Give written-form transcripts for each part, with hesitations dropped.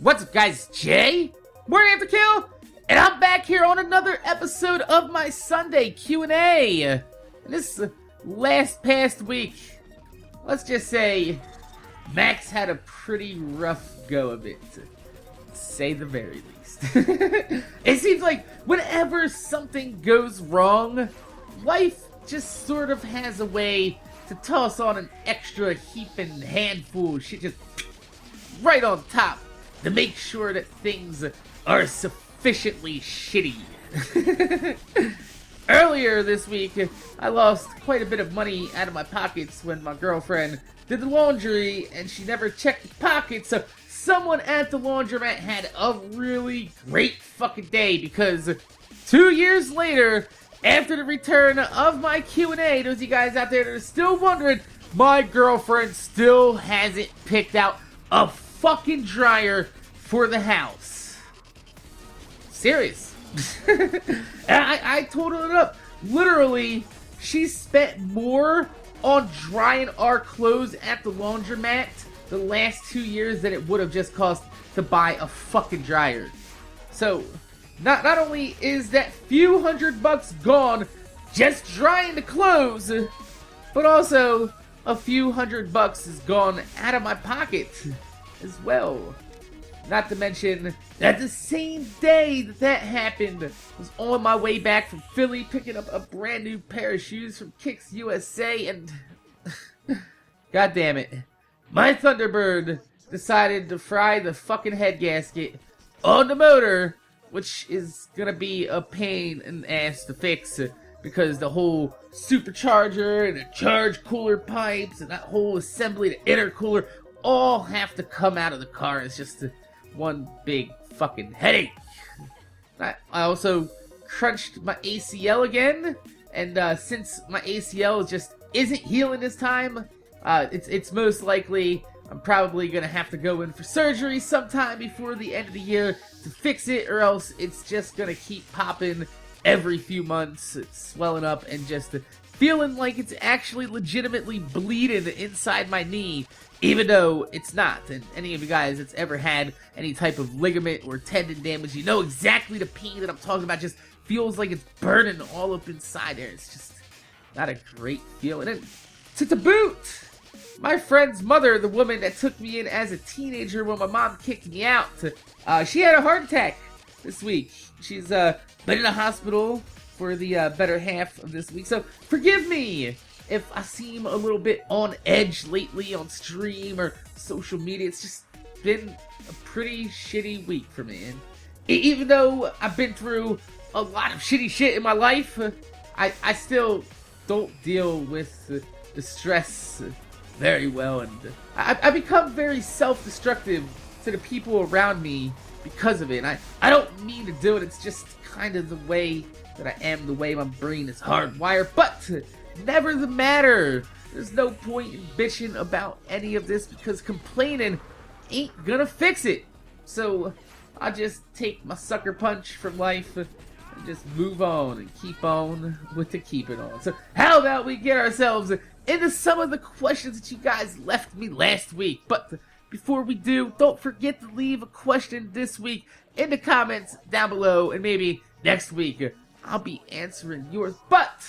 What's up, guys? Jay, MorninAfterKill, and I'm back here on another episode of my Sunday Q&A. And this past week, let's just say, Max had a pretty rough go of it, to say the very least. It seems like whenever something goes wrong, life just sort of has a way to toss on an extra heaping handful of shit just right on top to make sure that things are sufficiently shitty. Earlier this week, I lost quite a bit of money out of my pockets when my girlfriend did the laundry and she never checked the pockets, so someone at the laundromat had a really great fucking day because 2 years later, after the return of my Q&A, those of you guys out there that are still wondering, my girlfriend still hasn't picked out a fucking dryer for the house. Serious. I totaled it up. Literally, she spent more on drying our clothes at the laundromat the last 2 years than it would have just cost to buy a fucking dryer. So, not only is that few $100 gone just drying the clothes, but also a few $100 is gone out of my pocket as well. Not to mention that the same day that happened was on my way back from Philly picking up a brand new pair of shoes from Kicks USA, and god damn it, my Thunderbird decided to fry the fucking head gasket on the motor, which is gonna be a pain in the ass to fix because the whole supercharger and the charge cooler pipes and that whole assembly, the intercooler, all have to come out of the car. It's just one big fucking headache. I also crunched my ACL again, and since my ACL just isn't healing this time, it's most likely I'm probably gonna have to go in for surgery sometime before the end of the year to fix it, or else it's just gonna keep popping every few months. It's swelling up and just feeling like it's actually legitimately bleeding inside my knee, even though it's not. And any of you guys that's ever had any type of ligament or tendon damage, you know exactly the pain that I'm talking about. Just feels like it's burning all up inside there. It's just not a great feeling. And to boot, my friend's mother, the woman that took me in as a teenager when my mom kicked me out, she had a heart attack this week. She's been in a hospital for the better half of this week, so forgive me if I seem a little bit on edge lately on stream or social media. It's just been a pretty shitty week for me, and even though I've been through a lot of shitty shit in my life, I still don't deal with the stress very well, and I become very self-destructive to the people around me because of it. And I don't mean to do it, it's just kind of the way that I am, the way my brain is hardwired, but never the matter. There's no point in bitching about any of this because complaining ain't gonna fix it. So I'll just take my sucker punch from life and just move on and keep on with the keeping on. So how about we get ourselves into some of the questions that you guys left me last week. But before we do, don't forget to leave a question this week in the comments down below, and maybe next week I'll be answering yours. But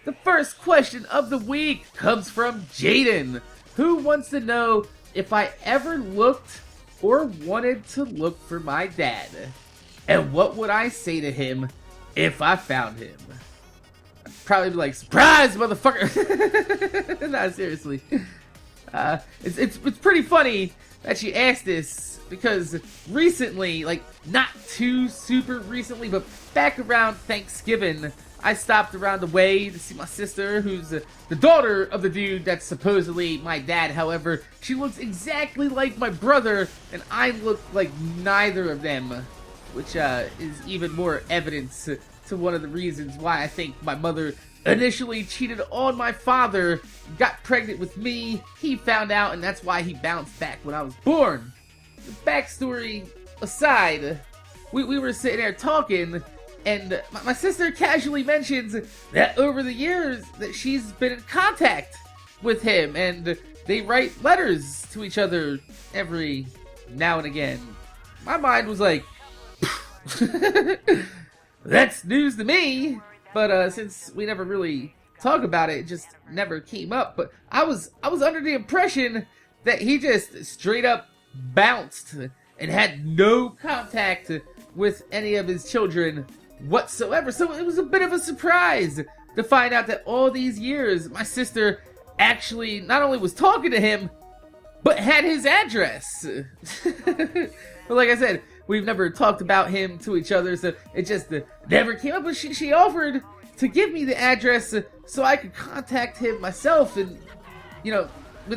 the first question of the week comes from Jaden, who wants to know if I ever looked or wanted to look for my dad, and what would I say to him if I found him. I'd probably be like, surprise, motherfucker! Nah, seriously. It's pretty funny that you asked this, because recently, like, not too super recently, but back around Thanksgiving, I stopped around the way to see my sister, who's the daughter of the dude that's supposedly my dad. However, she looks exactly like my brother, and I look like neither of them, which is even more evidence to one of the reasons why I think my mother initially cheated on my father, got pregnant with me, he found out, and that's why he bounced back when I was born. The backstory aside, we were sitting there talking, and my sister casually mentions that over the years that she's been in contact with him, and they write letters to each other every now and again. my mind was like, that's news to me. But since we never really talk about it, it just never came up. But I was under the impression that he just straight up bounced and had no contact with any of his children whatsoever. So it was a bit of a surprise to find out that all these years my sister actually not only was talking to him, but had his address. But like I said, we've never talked about him to each other, so it just never came up. But she offered to give me the address so I could contact him myself, and, you know,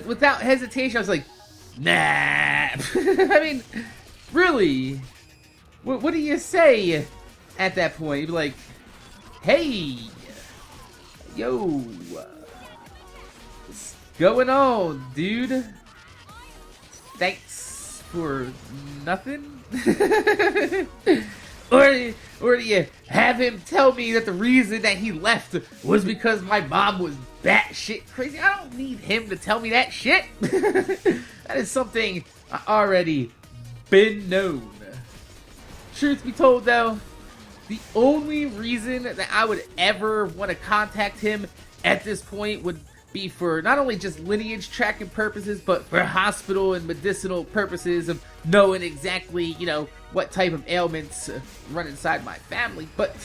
without hesitation, I was like, nah. I mean, really? What do you say at that point? You'd be like, hey, yo, what's going on, dude? Thanks for nothing? Or do you have him tell me that the reason that he left was because my mom was batshit crazy? I don't need him to tell me that shit. That is something I already been known. Truth be told, though, the only reason that I would ever want to contact him at this point would be for not only just lineage tracking purposes, but for hospital and medicinal purposes of knowing exactly, you know, what type of ailments run inside my family. But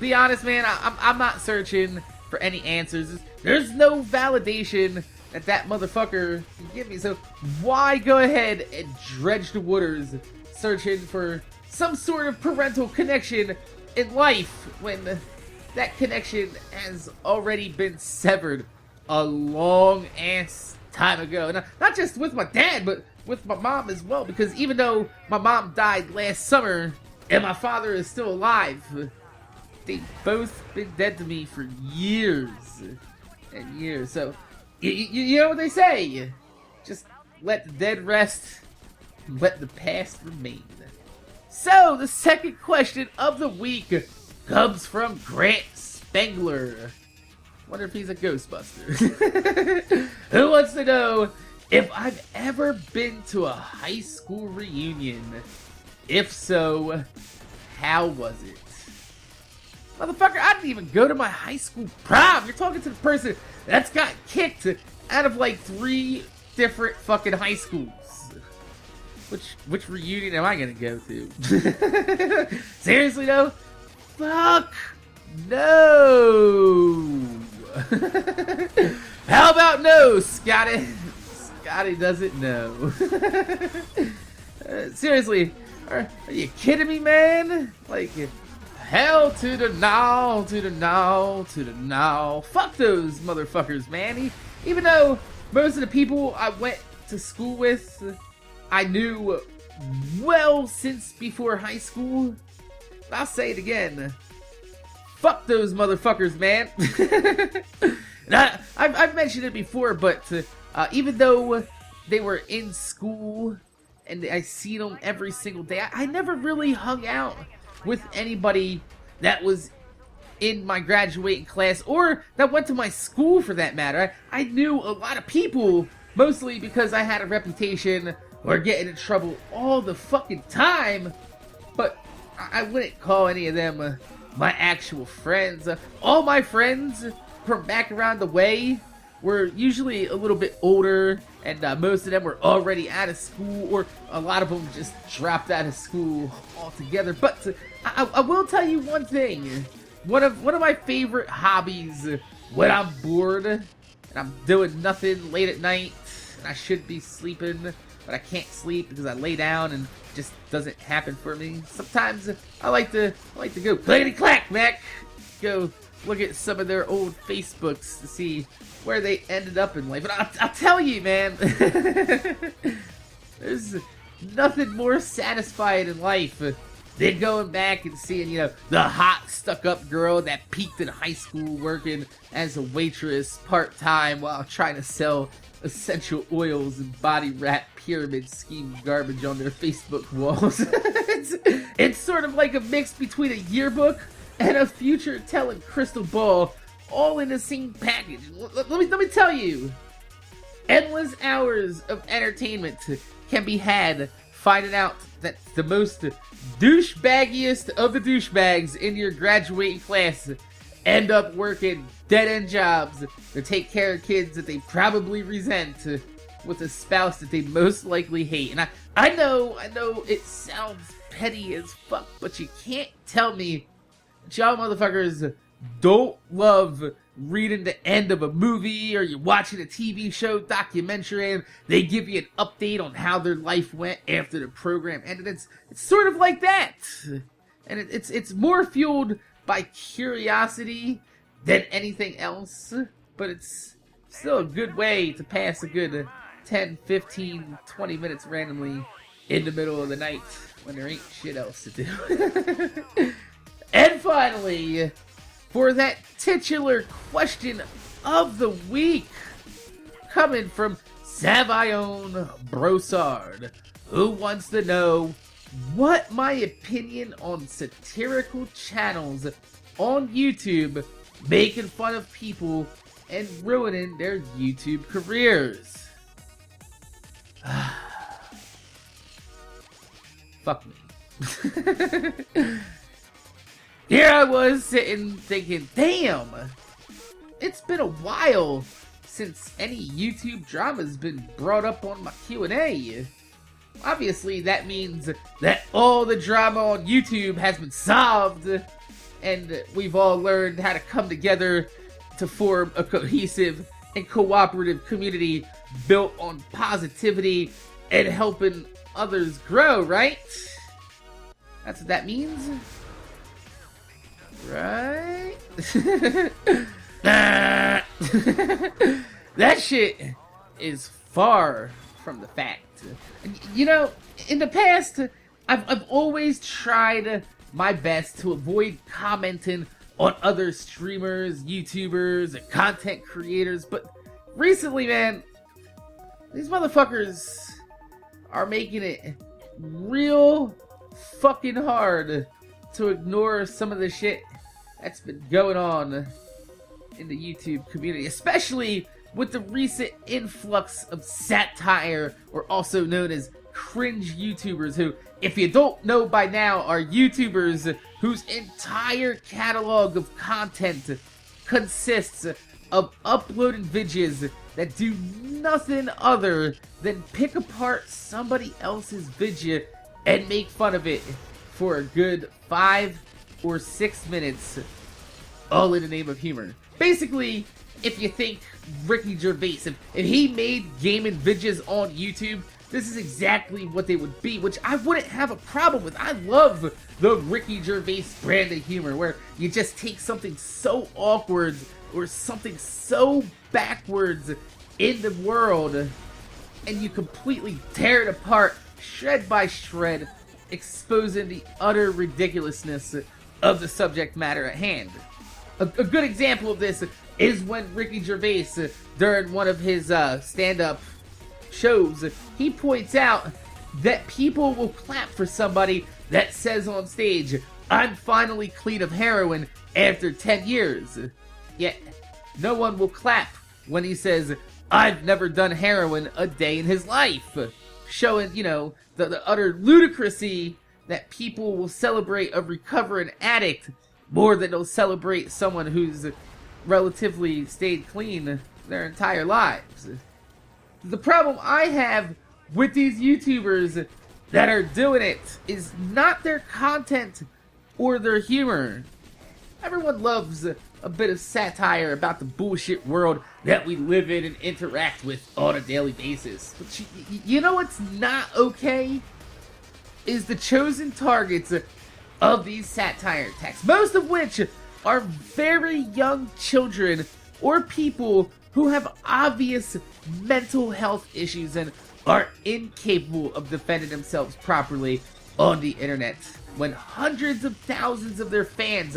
be honest, man, I'm not searching for any answers. There's no validation that motherfucker can give me, so why go ahead and dredge the waters searching for some sort of parental connection in life when that connection has already been severed a long ass time ago? Not just with my dad, but with my mom as well, because even though my mom died last summer and my father is still alive, they've both been dead to me for years and years. So you know what they say, just let the dead rest, let the past remain. So the second question of the week comes from Grant Spengler. Wonder if he's a Ghostbuster. Who wants to know if I've ever been to a high school reunion? If so, how was it? Motherfucker, I didn't even go to my high school prom. You're talking to the person that's got kicked out of like 3 different fucking high schools. Which reunion am I gonna go to? Seriously though? Fuck no. How about no, Scotty? Scotty doesn't know. Seriously, are you kidding me, man? Like, hell to the no, to the no, to the no. Fuck those motherfuckers, man. Even though most of the people I went to school with, I knew well since before high school. I'll say it again. Fuck those motherfuckers, man. I've mentioned it before, but even though they were in school and I see them every single day, I never really hung out with anybody that was in my graduating class or that went to my school for that matter. I knew a lot of people, mostly because I had a reputation or getting in trouble all the fucking time, but I wouldn't call any of them my actual friends. All my friends from back around the way were usually a little bit older, and most of them were already out of school, or a lot of them just dropped out of school altogether. But I will tell you one thing. One of my favorite hobbies when I'm bored and I'm doing nothing late at night and I should be sleeping, but I can't sleep because I lay down and it just doesn't happen for me. Sometimes I like to go clickety clack, Mac. Go look at some of their old Facebooks to see where they ended up in life. And I'll tell you, man, there's nothing more satisfying in life than going back and seeing, you know, the hot stuck-up girl that peaked in high school working as a waitress part-time while trying to sell essential oils and body wrap pyramid scheme garbage on their Facebook walls. It's sort of like a mix between a yearbook and a future-telling crystal ball, all in the same package. Let me tell you, endless hours of entertainment can be had finding out that the most douchebaggiest of the douchebags in your graduating class end up working dead-end jobs to take care of kids that they probably resent with a spouse that they most likely hate. And I know it sounds petty as fuck, but you can't tell me y'all motherfuckers don't love reading the end of a movie, or you're watching a TV show, documentary, and they give you an update on how their life went after the program ended. It's sort of like that. And it's more fueled by curiosity than anything else, but it's still a good way to pass a good 10, 15, 20 minutes randomly in the middle of the night when there ain't shit else to do. And finally, for that titular question of the week, coming from Savion Brossard, who wants to know what my opinion on satirical channels on YouTube making fun of people and ruining their YouTube careers. Fuck me. Here I was sitting thinking, damn, it's been a while since any YouTube drama's been brought up on my Q&A. Obviously, that means that all the drama on YouTube has been solved, and we've all learned how to come together to form a cohesive and cooperative community built on positivity and helping others grow, right? That's what that means? Right? That shit is far from the fact. You know, in the past, I've always tried my best to avoid commenting on other streamers, YouTubers, and content creators, but recently, man, these motherfuckers are making it real fucking hard to ignore some of the shit that's been going on in the YouTube community, especially with the recent influx of Satire, or also known as Cringe YouTubers, who, if you don't know by now, are YouTubers whose entire catalog of content consists of uploading videos that do nothing other than pick apart somebody else's video and make fun of it for a good 5 or 6 minutes, all in the name of humor. Basically, if you think Ricky Gervais, if he made gaming videos on YouTube, this is exactly what they would be, which I wouldn't have a problem with. I love the Ricky Gervais brand of humor, where you just take something so awkward or something so backwards in the world and you completely tear it apart, shred by shred, exposing the utter ridiculousness of the subject matter at hand. A good example of this is when Ricky Gervais, during one of his stand-up shows, he points out that people will clap for somebody that says on stage, "I'm finally clean of heroin after 10 years. Yet, no one will clap when he says, "I've never done heroin a day in his life." Showing, you know, the utter ludicrousy that people will celebrate a recovering addict more than they'll celebrate someone who's relatively stayed clean their entire lives. The problem I have with these YouTubers that are doing it is not their content or their humor. Everyone loves a bit of satire about the bullshit world that we live in and interact with on a daily basis. But you know what's not okay? Is the chosen targets of these satire attacks, most of which are very young children or people who have obvious mental health issues and are incapable of defending themselves properly on the internet, when hundreds of thousands of their fans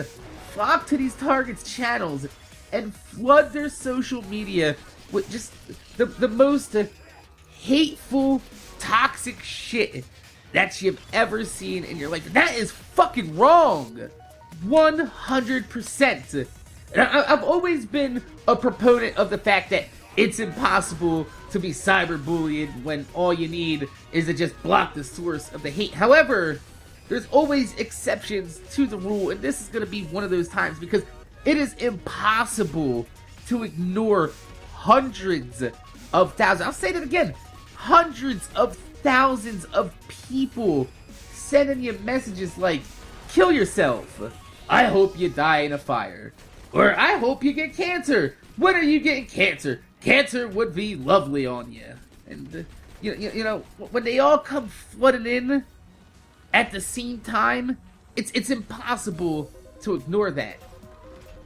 flock to these targets' channels and flood their social media with just the most hateful, toxic shit that you've ever seen in your life. That is fucking wrong. 100%. And I've always been a proponent of the fact that it's impossible to be cyberbullied when all you need is to just block the source of the hate. However, there's always exceptions to the rule, and this is going to be one of those times because it is impossible to ignore hundreds of thousands. I'll say that again. Hundreds of thousands of people sending you messages like, kill yourself. I hope you die in a fire. Or I hope you get cancer. When are you getting cancer? Cancer would be lovely on you. And, you know, when they all come flooding in at the same time, it's impossible to ignore that.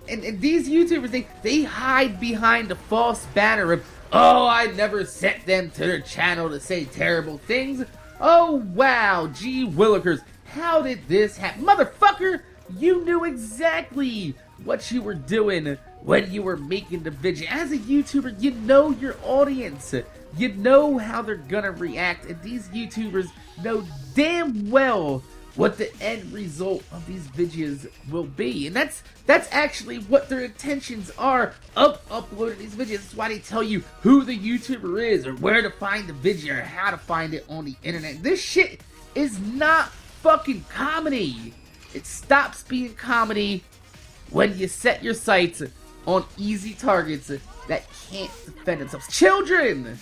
And these YouTubers, they hide behind the false banner of, oh, I never sent them to their channel to say terrible things. Oh, wow, gee willikers, how did this happen? Motherfucker, you knew exactly what you were doing when you were making the video. As a YouTuber, you know your audience. You know how they're gonna react, and these YouTubers know damn well what the end result of these videos will be. And that's actually what their intentions are of uploading these videos. That's why they tell you who the YouTuber is, or where to find the video, or how to find it on the internet. This shit is not fucking comedy. It stops being comedy when you set your sights on easy targets that can't defend themselves. Children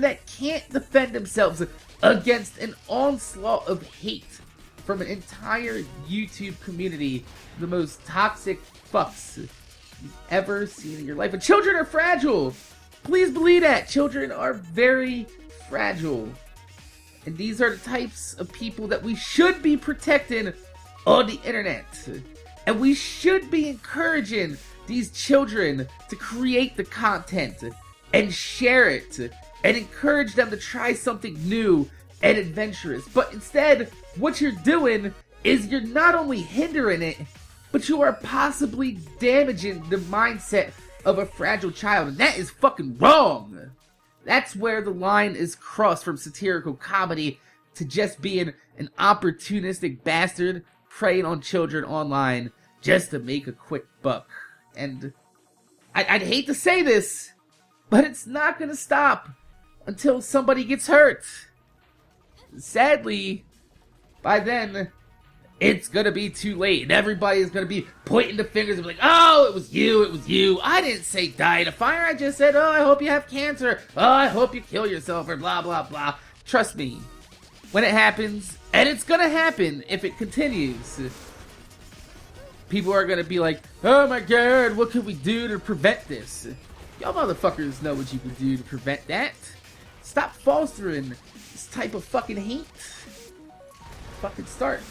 that can't defend themselves against an onslaught of hate from an entire YouTube community, the most toxic fucks you've ever seen in your life. And children are fragile. Please believe that. Children are very fragile. And these are the types of people that we should be protecting on the internet. And we should be encouraging these children to create the content and share it and encourage them to try something new and adventurous. But instead, what you're doing is you're not only hindering it, but you are possibly damaging the mindset of a fragile child. And that is fucking wrong. That's where the line is crossed from satirical comedy to just being an opportunistic bastard preying on children online just to make a quick buck. And I'd hate to say this, but it's not gonna stop until somebody gets hurt. Sadly, by then, it's gonna be too late, and everybody is gonna be pointing the fingers and be like, oh, it was you, I didn't say die in a fire, I just said, oh, I hope you have cancer, oh, I hope you kill yourself, or blah, blah, blah. Trust me, when it happens, and it's gonna happen if it continues, people are gonna be like, oh my god, what can we do to prevent this? Y'all motherfuckers know what you can do to prevent that. Stop fostering this type of fucking hate. Fucking start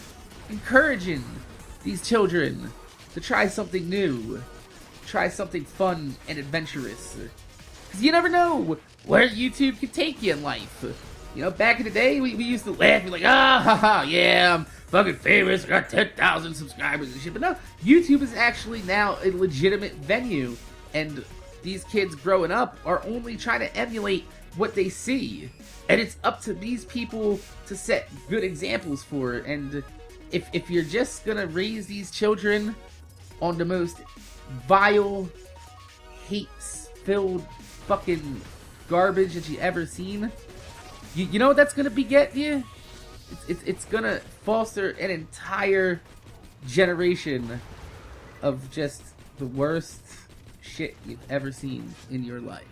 encouraging these children to try something new, try something fun and adventurous. Because you never know where YouTube can take you in life. You know, back in the day, we used to laugh and be like, ah, haha, yeah, I'm fucking famous, I got 10,000 subscribers and shit. But no, YouTube is actually now a legitimate venue, and these kids growing up are only trying to emulate what they see. And it's up to these people to set good examples for it. And if you're just gonna raise these children on the most vile, hate-filled fucking garbage that you ever seen, you know what that's gonna beget you? It's gonna foster an entire generation of just the worst shit you've ever seen in your life.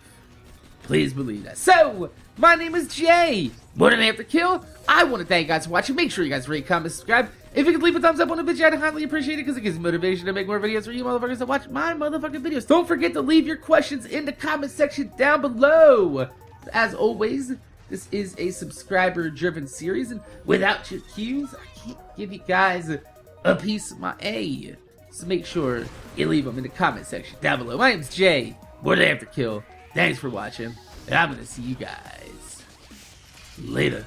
Please believe that. So, my name is Jay. MorninAfterKill. I want to thank you guys for watching. Make sure you guys rate, comment, subscribe. If you could leave a thumbs up on the video, I'd highly appreciate it because it gives me motivation to make more videos for you motherfuckers that watch my motherfucking videos. Don't forget to leave your questions in the comment section down below. As always, this is a subscriber-driven series, and without your cues, I can't give you guys a piece of my A. So make sure you leave them in the comment section down below. My name's Jay. MorninAfterKill. Thanks for watching, and I'm gonna see you guys later.